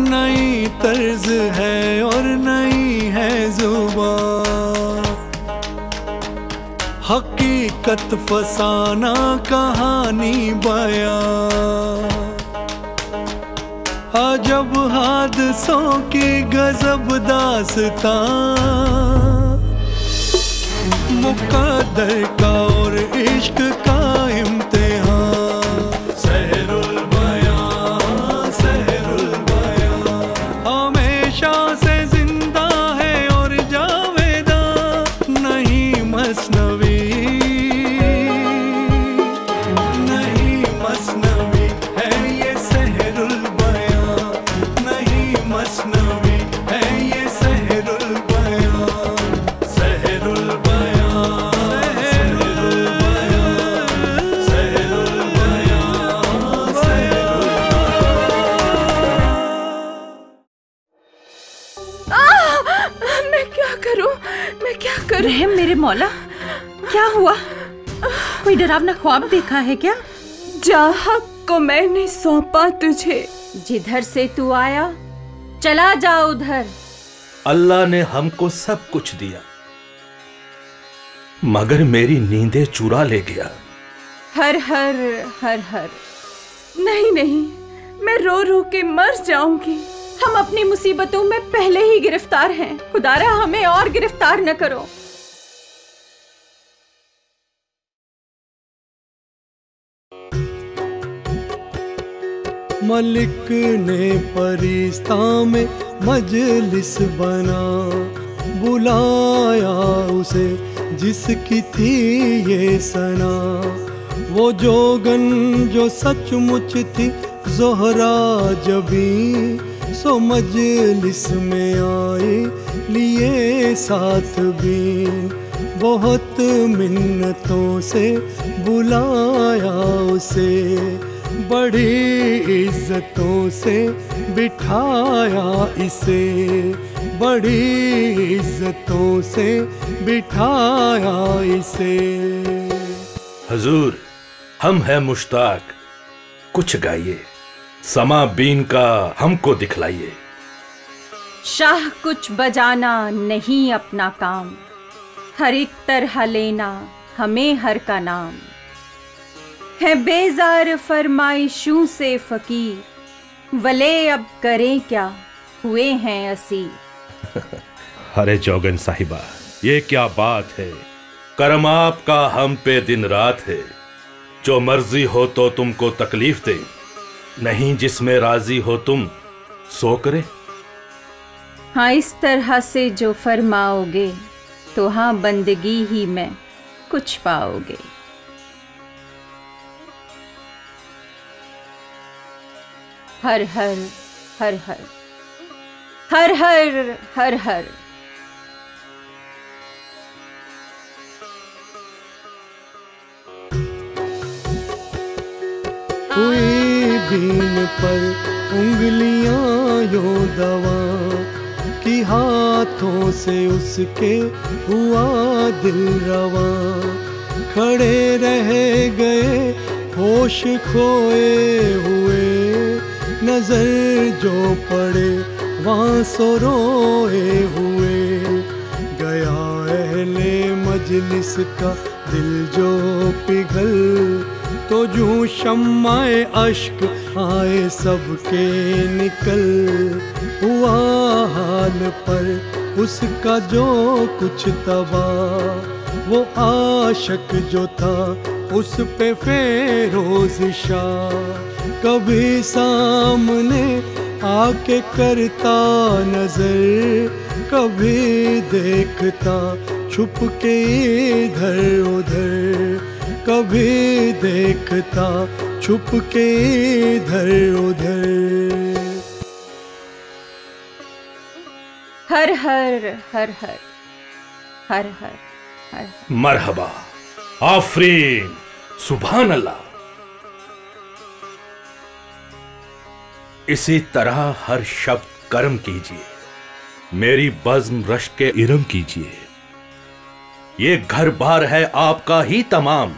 नई तर्ज है और नई है जुबान, हकीकत फसाना कहानी बयां, अजब हादसों की गजब दास्तां, मुकद्दर का और इश्क का इम्तिहान। सहरुल बयां, सहरुल बयां, हमेशा से जिंदा है और जावेदा, नहीं मसनवी, नहीं मसनवी है ये सहरुल बयां, नहीं मसनवी है ये सहरुल बयां, सहरुल बयां, सहरुल बयां, सहरुल बयां, सहरुल मैं क्या करूं, मैं क्या करूं? रहम मेरे मौला, क्या हुआ? कोई डरावना ख्वाब देखा है क्या? जाहक को मैंने सौंपा तुझे। जिधर से तू आया चला जा उधर। अल्लाह ने हमको सब कुछ दिया, मगर मेरी नींदें चुरा ले गया। हर हर हर हर। नहीं नहीं, मैं रो रो के मर जाऊंगी। हम अपनी मुसीबतों में पहले ही गिरफ्तार हैं, खुदारा हमें और गिरफ्तार न करो। मलिक ने परिस्ता में मजलिस बना, बुलाया उसे जिसकी थी ये सना, वो जोगन जो सचमुच थी ज़ोहरा जबी, सो मजलिस में आए लिए साथ भी, बहुत मिन्नतों से बुलाया उसे, बड़ी इज्जतों से बिठाया इसे, बड़ी इज्जतों से बिठाया इसे। हजूर, हम हैं मुश्ताक, कुछ गाइए, समा बीन का हमको दिखलाइए। शाह कुछ बजाना नहीं अपना काम, हर एक तरह लेना हमें हर का नाम, है बेजार फरमाइशों से फकीर, वले अब करें क्या हुए हैं असीर। अरे जोगन साहिबा, ये क्या बात है, करम आपका हम पे दिन रात है, जो मर्जी हो तो तुमको तकलीफ दे, नहीं जिसमें राजी हो तुम सो करे। हाँ, इस तरह से जो फरमाओगे तो हाँ बंदगी ही में कुछ पाओगे। हर हर हर हर हर हर हर हर। हुई बीन पर उंगलियां यो दवा कि हाथों से उसके हुआ दिल रवा, खड़े रह गए होश खोए हुए, नजर जो पड़े वहाँ सो रोए हुए, गया अहले मजलिस का दिल जो पिघल, तो जूं शम्माए अश्क आए सबके निकल, हुआ हाल पर उसका जो कुछ तबाह, वो आशिक जो था उस पे फेरोज शाह, कभी सामने आके करता नजर, कभी देखता छुप के इधर उधर, कभी देखता छुप के इधर उधर। हर हर हर हर हर हर हर। मरहबा, आफरीन, सुभान अल्लाह। इसी तरह हर शब्द कर्म कीजिए, मेरी बज़्म रश्क के इरम कीजिए, ये घर बार है आपका ही तमाम,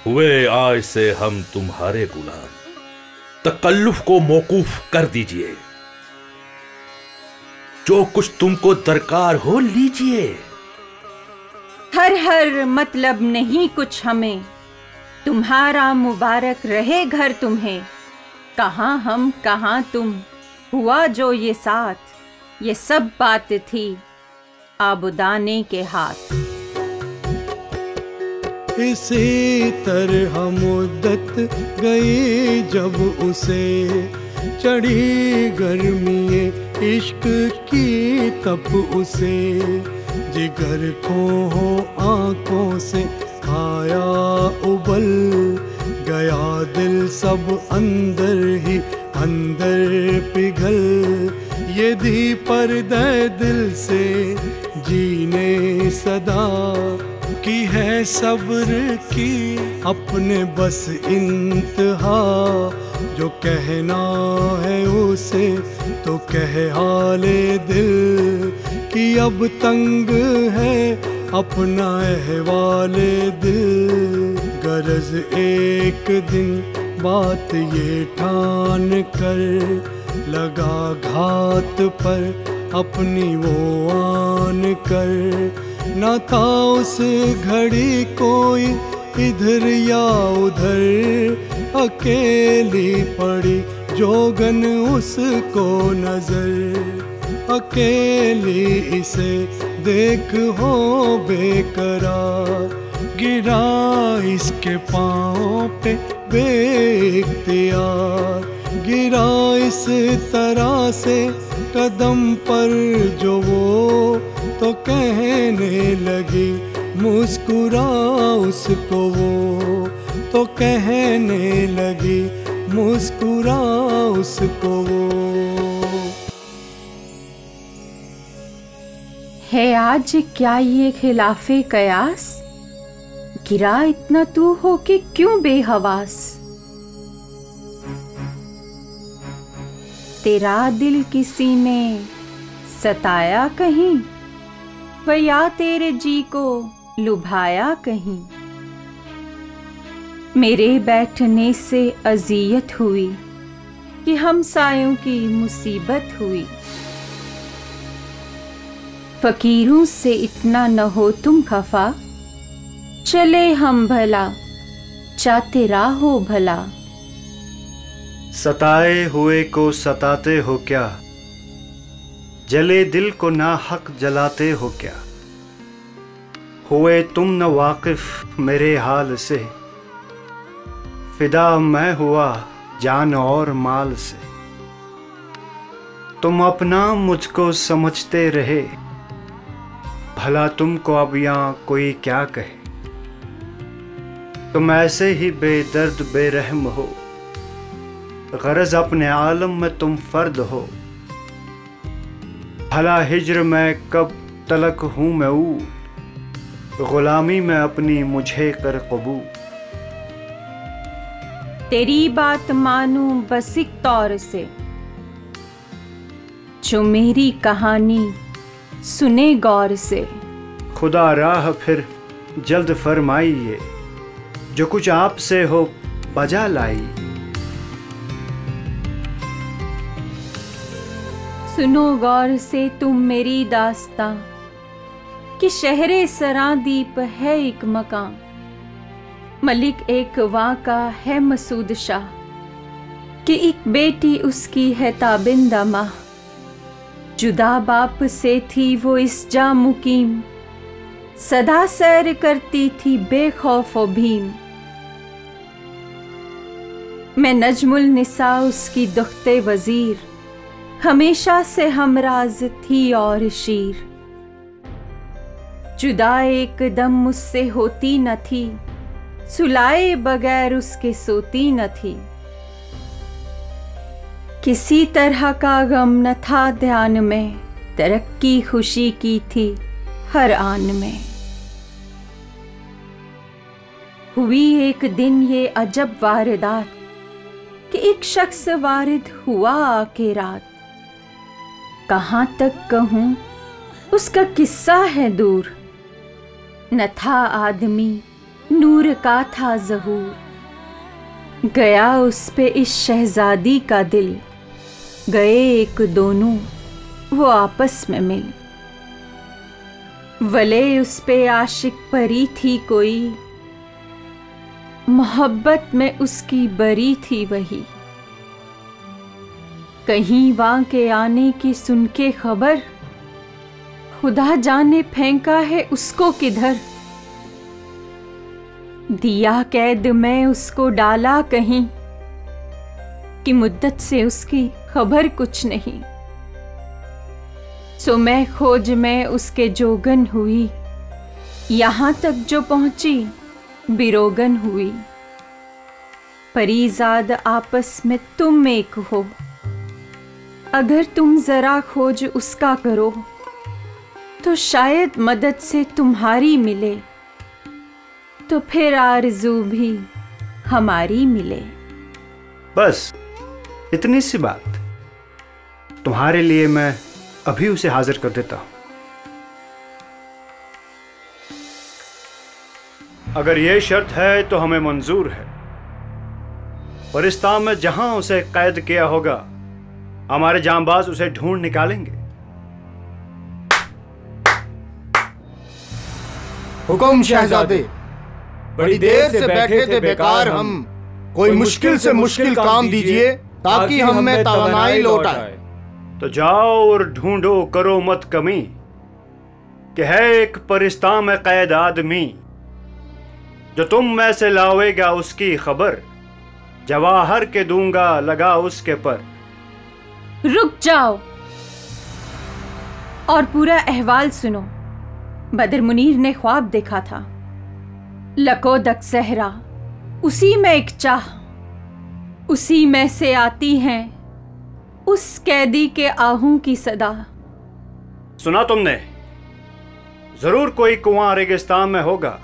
हुए आज से हम तुम्हारे गुलाम। तकल्लुफ को मौकूफ कर दीजिए। जो कुछ तुमको दरकार हो लीजिए। हर हर मतलब नहीं कुछ हमें, तुम्हारा मुबारक रहे घर तुम्हें। कहाँ हम कहाँ तुम, हुआ जो ये साथ, ये सब बात थी आबुदाने के हाथ। इसी तरह मुद्दत गई जब उसे चढ़ी गर्मी इश्क की तप उसे। जिगर को हो आंखों से आया उबल गया दिल सब अंदर ही अंदर पिघल। ये दी पर्दे दिल से जीने सदा की है सब्र की अपने बस इंतहा। जो कहना है उसे तो कह हाले दिल कि अब तंग है अपना अहवाले दिल। गरज एक दिन बात ये ठान कर लगा घात पर अपनी वो आन कर। न था उस घड़ी कोई इधर या उधर, अकेली पड़ी जोगन उसको नजर। अकेली इसे देख हो बेकरार, गिरा इसके पाँव पे बेइख्तियार। गिरा इस तरह से कदम पर जो वो तो कहने लगी मुस्कुरा उसको वो तो कहने लगी मुस्कुरा उसको वो। है आज क्या ये खिलाफे कयास, गिरा इतना तू हो के क्यों बेहवास। तेरा दिल किसी ने सताया कहीं, व या तेरे जी को लुभाया कहीं। मेरे बैठने से अजियत हुई कि हमसायों की मुसीबत हुई। फकीरों से इतना न हो तुम खफा, चले हम भला चाहते राहो भला। सताए हुए को सताते हो क्या, जले दिल को ना हक जलाते हो क्या। हुए तुम न वाकिफ मेरे हाल से, फिदा मैं हुआ जान और माल से। तुम अपना मुझको समझते रहे, भला तुमको अब यहाँ कोई क्या कहे। तुम ऐसे ही बेदर्द बेरहम हो, गरज अपने आलम में तुम फर्द हो। भला हिज्र में कब तलक हूँ मैं ऊ, गुलामी में अपनी मुझे कर कबूल। तेरी बात मानूं बस एक तौर से, जो मेरी कहानी सुने गौर से। खुदा राह फिर जल्द फरमाइए, जो कुछ आपसे हो बजा लाई। सुनो गौर से तुम मेरी दास्तां, कि शहरे सरादीप है एक मकान। मलिक एक वहाँ का है मसूद शाह, कि एक बेटी उसकी है ताबिंदा माह। जुदा बाप से थी वो इस जा मुकीम, सदा सैर करती थी बेखौफ व भीम। मैं नजमुल निसा उसकी दुख्ते वजीर, हमेशा से हमराज थी और शीर। जुदा एक दम मुझसे होती न थी, सुलाए बगैर उसके सोती न थी। किसी तरह का गम न था ध्यान में, तरक्की खुशी की थी हर आन में। हुई एक दिन ये अजब वारदात, कि एक शख्स वारिद हुआ आके रात। कहाँ तक कहूँ उसका किस्सा है दूर, न था आदमी नूर का था ज़हूर। गया उस पे इस शहजादी का दिल, गए एक दोनों वो आपस में मिल। वले उस पे आशिक परी थी कोई, मोहब्बत में उसकी बरी थी वही। कहीं वहां के आने की सुन के खबर, खुदा जाने फेंका है उसको किधर। दिया कैद में उसको डाला कहीं, कि मुद्दत से उसकी खबर कुछ नहीं। सो मैं खोज में उसके जोगन हुई, यहां तक जो पहुंची बिरोगन हुई। परीजाद आपस में तुम एक हो, अगर तुम जरा खोज उसका करो, तो शायद मदद से तुम्हारी मिले, तो फिर आरज़ू भी हमारी मिले। बस इतनी सी बात। तुम्हारे लिए मैं अभी उसे हाजिर कर देता हूं। अगर यह शर्त है तो हमें मंजूर है। परिस्तान में जहां उसे कैद किया होगा, हमारे जांबाज उसे ढूंढ निकालेंगे। हुक्म शहजादे, बड़ी देर से बैठे थे बेकार हम, कोई मुश्किल से मुश्किल काम दीजिए ताकि हम में तवानाई लौट आए। तो जाओ और ढूंढो, करो मत कमी, कि है एक परिस्तान में कैद आदमी, जो तुम में से लावेगा उसकी खबर, जवाहर के दूंगा लगा उसके पर। रुक जाओ और पूरा अहवाल सुनो। बदर मुनीर ने ख्वाब देखा था, लकोदक सहरा, उसी में एक चाह, उसी में से आती हैं उस कैदी के आहू की सदा। सुना तुमने? जरूर कोई कुआं रेगिस्तान में होगा,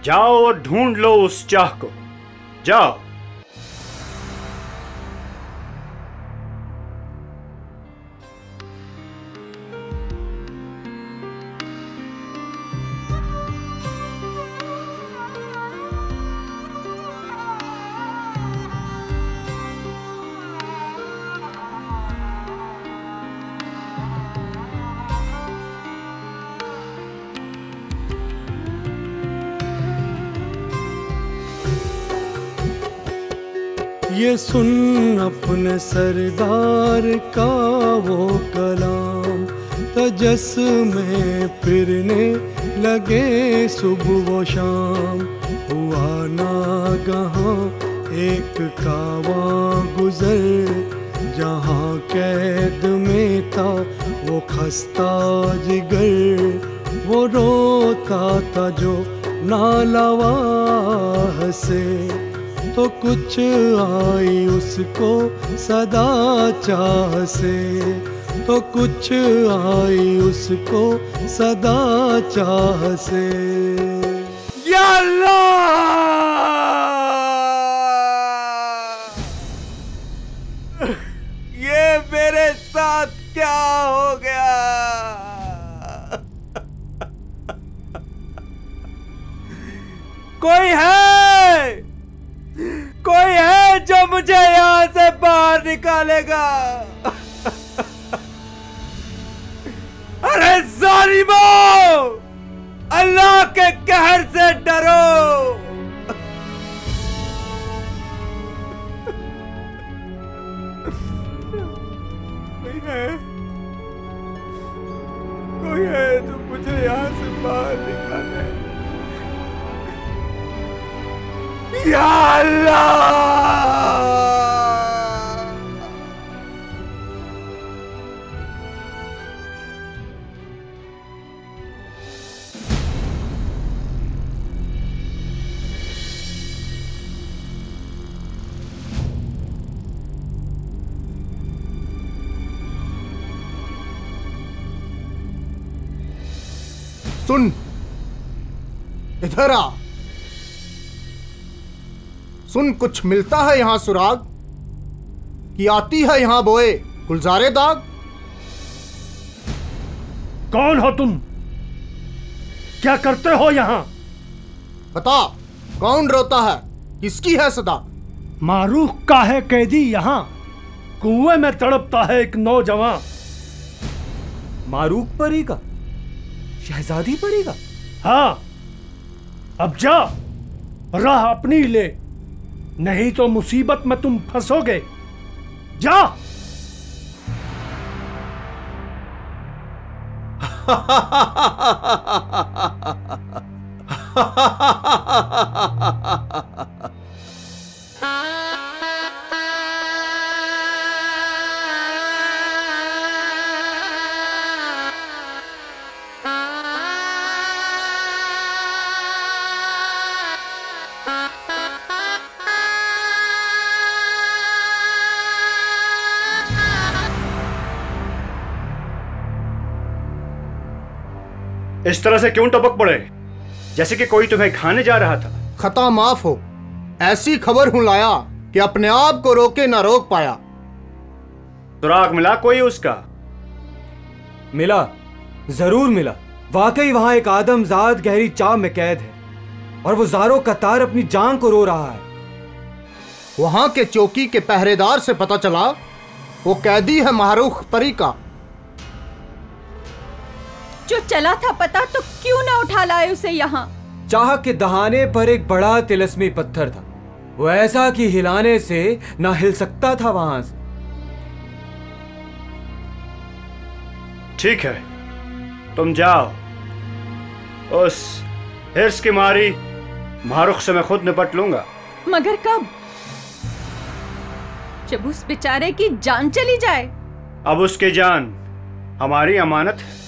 जाओ और ढूंढ लो उस चाह को, जाओ। ये सुन अपने सरदार का वो कलाम, तजस में फिरने लगे सुबह व शाम। हुआ नागहां एक कावां गुजर, जहाँ कैद में था वो खस्ता जिगर। वो रोता था जो नालावाह से, तो कुछ आई उसको सदा चाह से, तो कुछ आई उसको सदा चाह से। या अल्लाह! ये मेरे साथ क्या हो गया? कोई है? कोई है जो मुझे यहां से बाहर निकालेगा? अरे जालिमो, अल्लाह के कहर से डरो। कोई है? कोई है जो मुझे यहां से बाहर निकाले? या अल्लाह! सुन, इधर आ। सुन, कुछ मिलता है यहां सुराग? कि आती है यहां बोए गुलजारे दाग? कौन हो तुम? क्या करते हो यहां? बता, कौन रोता है? किसकी है सदा? मारूख का है कैदी यहाँ, कुएं में तड़पता है एक नौजवान। मारूख परी का? शहजादी परी का? हाँ, अब जा, राह अपनी ले, नहीं तो मुसीबत में तुम फंसोगे। जा। इस तरह से क्यों टपक पड़े, जैसे कि कोई तुम्हें खाने जा रहा था? खता माफ हो, ऐसी खबर हूं लाया कि अपने आप को रोके ना रोक पाया। सुराग मिला कोई उसका? मिला, जरूर मिला। वाकई वहां एक आदमजाद गहरी चाह में कैद है और वो ज़ारो कतार अपनी जान को रो रहा है। वहां के चौकी के पहरेदार से पता चला वो कैदी है मारूख परी का। जो चला था पता तो क्यों ना उठा लाए उसे यहाँ? चाह के दहाने पर एक बड़ा तिलस्मी पत्थर था, वो ऐसा कि हिलाने से ना हिल सकता था वहां से। ठीक है, तुम जाओ। उस हिर्स की मारी मारूख से मैं खुद निपट लूंगा। मगर कब? जब उस बेचारे की जान चली जाए। अब उसकी जान हमारी अमानत है।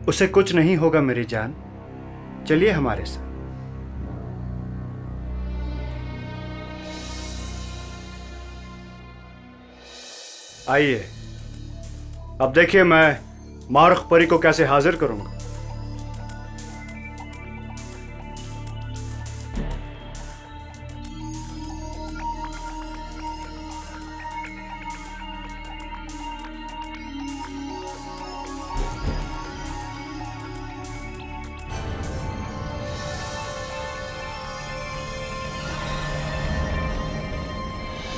उसे कुछ नहीं होगा मेरी जान, चलिए हमारे साथ। आइए, अब देखिए मैं मारूख परी को कैसे हाजिर करूंगा।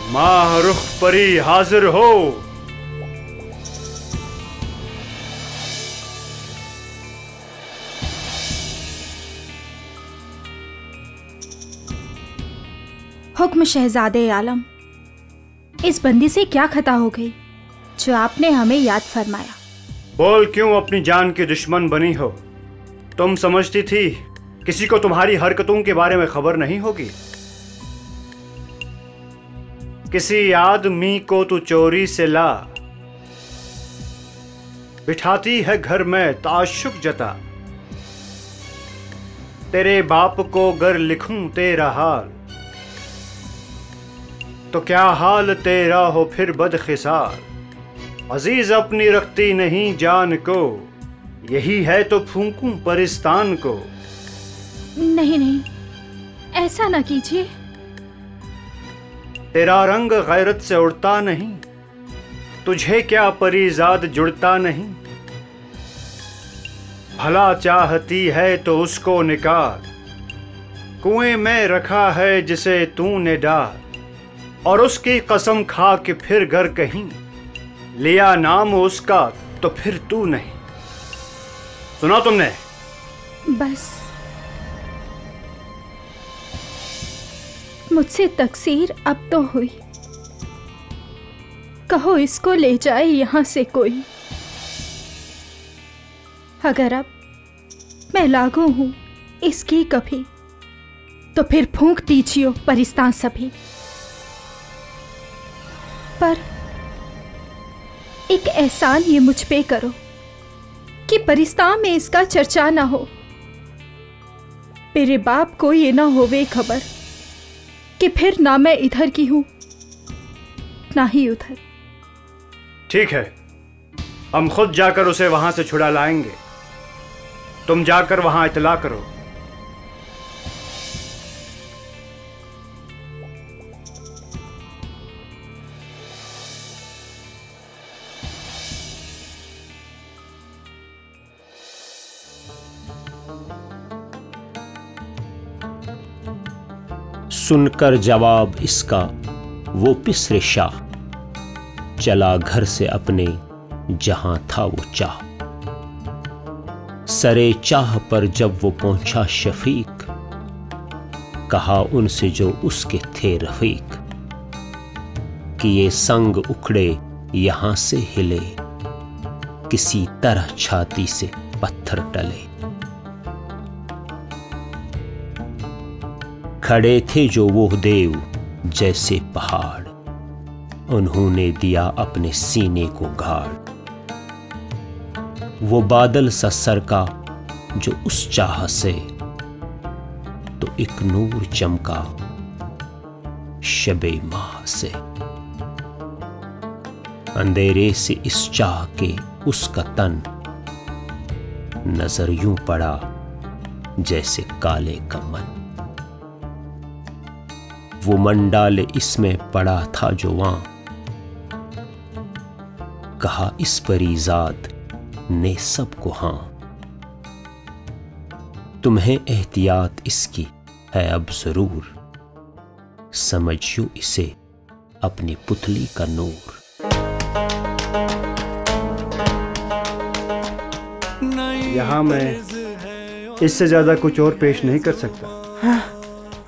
मारूख परी हाजिर हो। हुक्म शहजादे आलम, इस बंदी से क्या खता हो गई जो आपने हमें याद फरमाया? बोल क्यों अपनी जान की दुश्मन बनी हो? तुम समझती थी किसी को तुम्हारी हरकतों के बारे में खबर नहीं होगी? किसी आदमी को तू चोरी से ला, बिठाती है घर में ताशुक जता। तेरे बाप को गर लिखूं तेरा हाल, तो क्या हाल तेरा हो फिर बदखिसार। अजीज अपनी रखती नहीं जान को, यही है तो फूंकूं परिस्तान को। नहीं नहीं, ऐसा ना कीजिए। तेरा रंग गैरत से उड़ता नहीं, तुझे क्या परीजाद जुड़ता नहीं। भला चाहती है तो उसको निकाल, कुएं में रखा है जिसे तूने डाल। और उसकी कसम खा के फिर घर कहीं, लिया नाम उसका तो फिर तू नहीं। सुना तुमने? बस मुझसे तकसीर अब तो हुई। कहो इसको ले जाए यहां से कोई। अगर अब मैं लागू हूं इसकी कभी, तो फिर फूंक दीजिए परिस्तान सभी। पर एक एहसान ये मुझ पे करो कि परिस्तान में इसका चर्चा ना हो। मेरे बाप को ये ना होवे खबर कि फिर ना मैं इधर की हूं ना ही उधर। ठीक है, हम खुद जाकर उसे वहां से छुड़ा लाएंगे। तुम जाकर वहां इतला करो। सुनकर जवाब इसका वो पिसरे शाह चला घर से अपने जहां था वो चाह। सरे चाह पर जब वो पहुंचा शफीक, कहा उनसे जो उसके थे रफीक कि ये संग उखड़े यहां से हिले, किसी तरह छाती से पत्थर टले। खड़े थे जो वो देव जैसे पहाड़, उन्होंने दिया अपने सीने को गाड़। वो बादल सा सरका जो उस चाह से, तो एक नूर चमका शबे माह से। अंधेरे से इस चाह के उसका तन, नजर यूं पड़ा जैसे काले का मन। वो मंडाल इसमें पड़ा था जो वहां, कहा इस परीजाद ने सबको हां। तुम्हें एहतियात इसकी है अब जरूर, समझियो इसे अपनी पुतली का नूर। यहाँ मैं इससे ज्यादा कुछ और पेश नहीं कर सकता।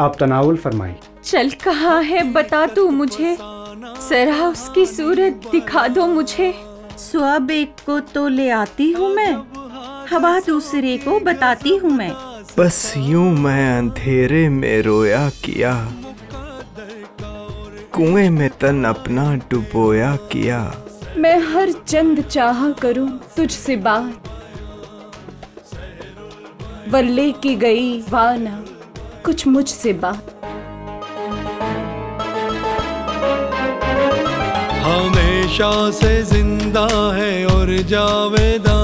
आप तनावुल फरमाइए। चल कहाँ है बता तू मुझे, जरा उसकी सूरत दिखा दो मुझे। स्वाब एक को तो ले आती हूँ मैं, हवा दूसरे को बताती हूँ मैं। बस यूं मैं अंधेरे में रोया किया, कुएं में तन अपना डुबोया किया। मैं हर चंद चाह करूं तुझसे बात, वल्ले की गई वाना कुछ मुझसे बात। हमेशा से जिंदा है और जावेदा